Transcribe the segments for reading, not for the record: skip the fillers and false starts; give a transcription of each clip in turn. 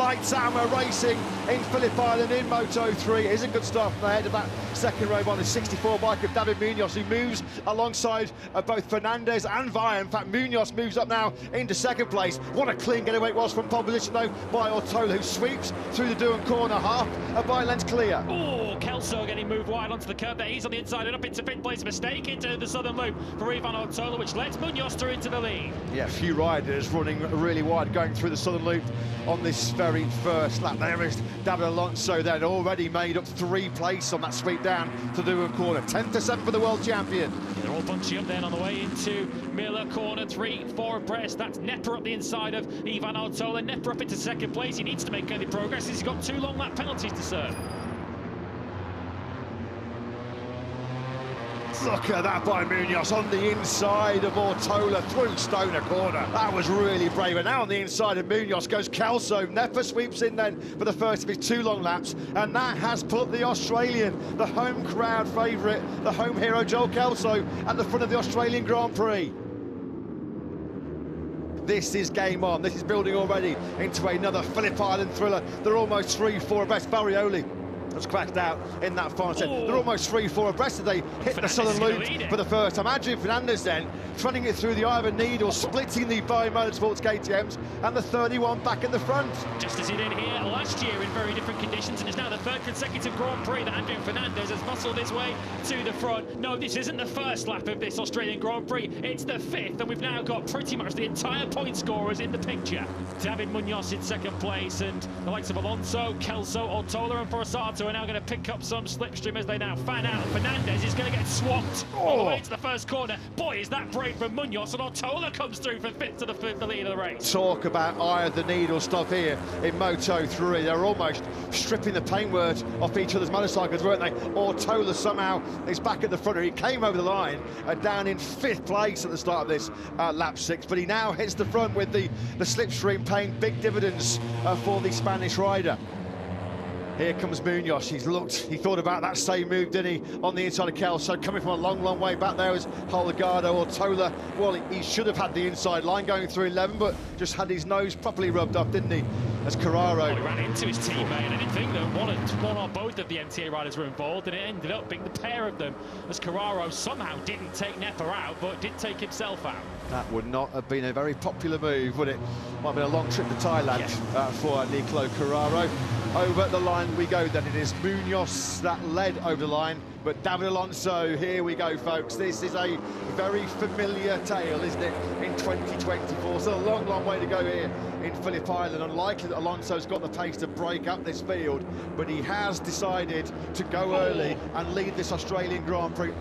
lights out. We're racing in Phillip Island in Moto3. It is a good start from the head of that second row on the 64 bike of David Munoz, who moves alongside both Fernandez and Via. In fact, Munoz moves up now into second place. What a clean getaway it was from pole position, though, by Ortola, who sweeps through the Duan corner, half a bike length clear. Oh, Kelso getting moved wide onto the curb there. He's on the inside and up into fifth place. Mistake into the southern loop for Ivan Ortola, which lets Munoz through into the lead. Yeah, a few riders running really wide, going through the southern loop on this very first lap. There is David Alonso then, already made up 3 places on that sweep down to the Duan corner. 10th to 7th for the world champion. They're all bunching up then on the way into Miller corner 3, 4 abreast. That's Nepper up the inside of Ivan Ortola. Nepper up into second place. He needs to make any progress. He's got 2 long lap penalties to serve. Look at that by Munoz on the inside of Ortola through Stoner corner. That was really brave. And now on the inside of Munoz goes Kelso. Nepper sweeps in then for the first of his 2 long laps. And that has put the Australian, the home crowd favourite, the home hero Joel Kelso at the front of the Australian Grand Prix. This is game on. This is building already into another Phillip Island thriller. They're almost 3-4 abreast. Barrioli has cracked out in that final set. They're almost 3-4 abreast as they hit the southern loop for the first time. Fernandez then threading it through the eye of a needle, splitting the Bio Motorsports KTMs, and the 31 back at the front. Just as he did here last year in very different conditions, and it's now the 3rd consecutive Grand Prix that Adrian Fernandez has muscled his way to the front. No, this isn't the first lap of this Australian Grand Prix, it's the 5th, and we've now got pretty much the entire point scorers in the picture. David Munoz in second place, and the likes of Alonso, Kelso, Ortola and Forsato are now going to pick up some slipstream as they now fan out. Fernandez is going to get swapped all the way to the first corner. Boy, is that brave from Munoz, and Ortola comes through for 5th to the lead of the race. Talk about eye of the needle stuff here in Moto3. They're almost stripping the paintwork off each other's motorcycles, weren't they? Ortola somehow is back at the front. He came over the line down in 5th place at the start of this lap 6, but he now hits the front with the slipstream paying big dividends for the Spanish rider. Here comes Munoz. He thought about that same move, didn't he, on the inside of Kelso, coming from a long, long way back there was Holgado. Ortola, well, he should have had the inside line going through 11, but just had his nose properly rubbed off, didn't he, as Carraro. Well, he ran into his teammate, and I didn't think that one or both of the MTA riders were involved, and it ended up being the pair of them, as Carraro somehow didn't take Nepper out, but did take himself out. That would not have been a very popular move, would it? Might have been a long trip to Thailand for Nicolo Carraro. Over the line we go then. It is Munoz that led over the line, but David Alonso, here we go, folks. This is a very familiar tale, isn't it, in 2024. So a long, long way to go here in Phillip Island. Unlikely that Alonso's got the pace to break up this field, but he has decided to go early and lead this Australian Grand Prix.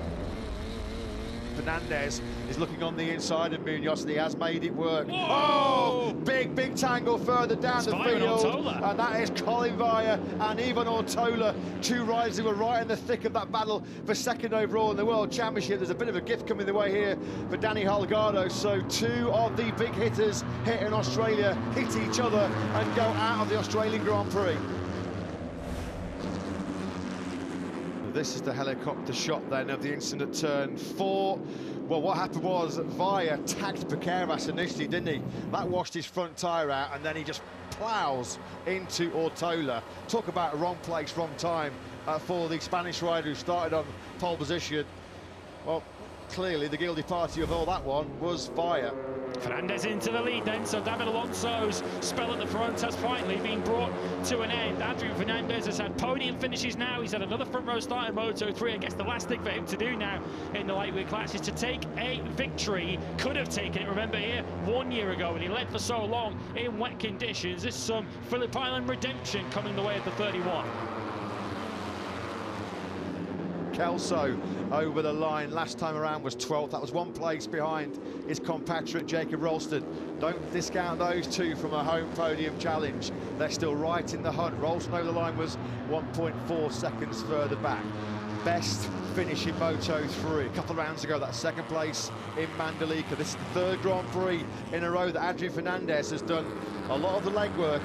Fernandez is looking on the inside of Munoz, and he has made it work. Whoa! Oh, big tangle further down the field, and that is Colin Via and Ivan Ortola, 2 riders who were right in the thick of that battle for 2nd overall in the World Championship. There's a bit of a gift coming the way here for Danny Holgado, so 2 of the big hitters here in Australia hit each other and go out of the Australian Grand Prix. This is the helicopter shot then of the incident at turn 4. Well, what happened was Via tagged Piqueras initially, didn't he? That washed his front tyre out, and then he just plows into Ortola. Talk about wrong place, wrong time for the Spanish rider who started on pole position. Well, clearly the guilty party of all that one was Via. Fernandez into the lead then, so David Alonso's spell at the front has finally been brought to an end. Adrian Fernandez has had podium finishes now. He's had another front row start in Moto3. I guess the last thing for him to do now in the lightweight class is to take a victory. Could have taken it, remember, here 1 year ago when he led for so long in wet conditions. This is some Phillip Island redemption coming the way of the 31. Kelso over the line last time around was 12th. That was 1 place behind his compatriot Jacob Ralston. Don't discount those 2 from a home podium challenge. They're still right in the hunt. Ralston over the line was 1.4 seconds further back. Best finish in Moto3 a couple of rounds ago, that 2nd place in Mandalika. This is the 3rd Grand Prix in a row that Adrian Fernandez has done a lot of the legwork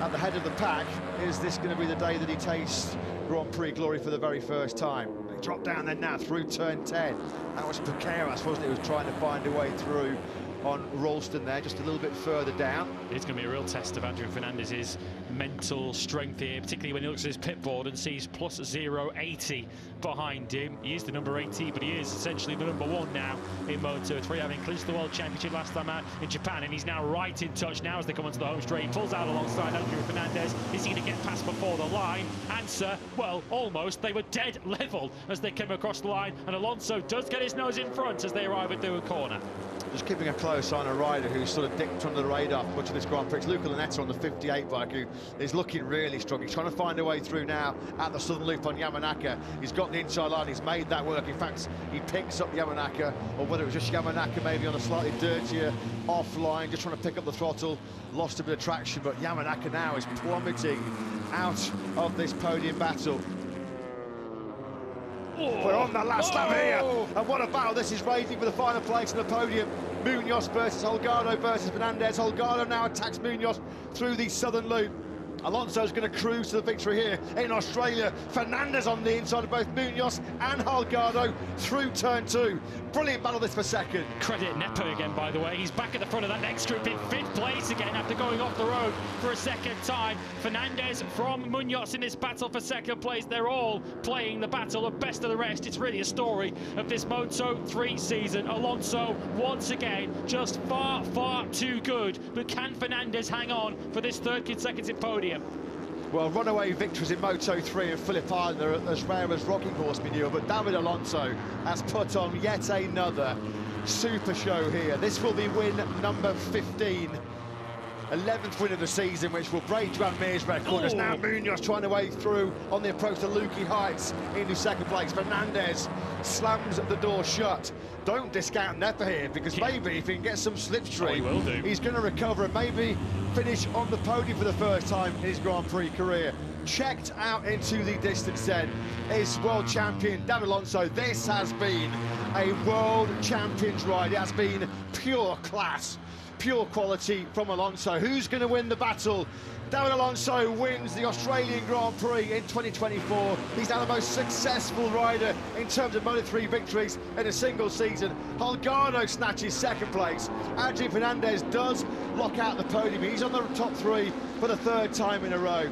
at the head of the pack. Is this going to be the day that he tastes Grand Prix glory for the very first time? He dropped down then now through turn 10. That was Piqueras, wasn't it? He was trying to find a way through on Ralston there, just a little bit further down. It's going to be a real test of Adrian Fernandez's mental strength here, particularly when he looks at his pit board and sees plus 0.80 behind him. He is the number 80, but he is essentially the number 1 now in Moto3, having clinched the World Championship last time out in Japan, and he's now right in touch now as they come onto the home straight. He pulls out alongside Adrian Fernandez. Is he going to get past before the line? Answer, well, almost. They were dead level as they came across the line, and Alonso does get his nose in front as they arrive at the corner. Just keeping a close eye on a rider who's sort of dipped under the radar for much of this Grand Prix. It's Luca Lunetta on the 58 bike, who is looking really strong. He's trying to find a way through now at the southern loop on Yamanaka. He's got the inside line, he's made that work. In fact, he picks up Yamanaka, or whether it was just Yamanaka maybe on a slightly dirtier offline, just trying to pick up the throttle, lost a bit of traction, but Yamanaka now is plummeting out of this podium battle. We're on the last lap here, and what a battle this is raging for the final place on the podium. Munoz versus Holgado versus Fernandez. Holgado now attacks Munoz through the southern loop. Alonso's going to cruise to the victory here in Australia. Fernandez on the inside of both Munoz and Holgado through turn 2. Brilliant battle this for second. Credit Nepo again, by the way. He's back at the front of that next group in 5th place again after going off the road for a second time. Fernandez from Munoz in this battle for second place. They're all playing the battle of best of the rest. It's really a story of this Moto3 season. Alonso, once again, just far, far too good. But can Fernandez hang on for this 3rd consecutive podium? Well, runaway victories in Moto3 and Phillip Island are as rare as rocking horse manure, but David Alonso has put on yet another super show here. This will be win number 15. 11th win of the season, which will break Joan Mir's record. As now Munoz trying to way through on the approach to Lukey Heights into 2nd place. Fernandez slams the door shut. Don't discount Nepa here, because maybe if he can get some slipstream, he's going to recover and maybe finish on the podium for the first time in his Grand Prix career. Checked out into the distance then is world champion David Alonso. This has been a world champions ride. It has been pure class, pure quality from Alonso. Who's going to win the battle? David Alonso wins the Australian Grand Prix in 2024. He's now the most successful rider in terms of Moto3 victories in a single season. Holgado snatches 2nd place. Adrian Fernandez does lock out the podium. He's on the top 3 for the 3rd time in a row.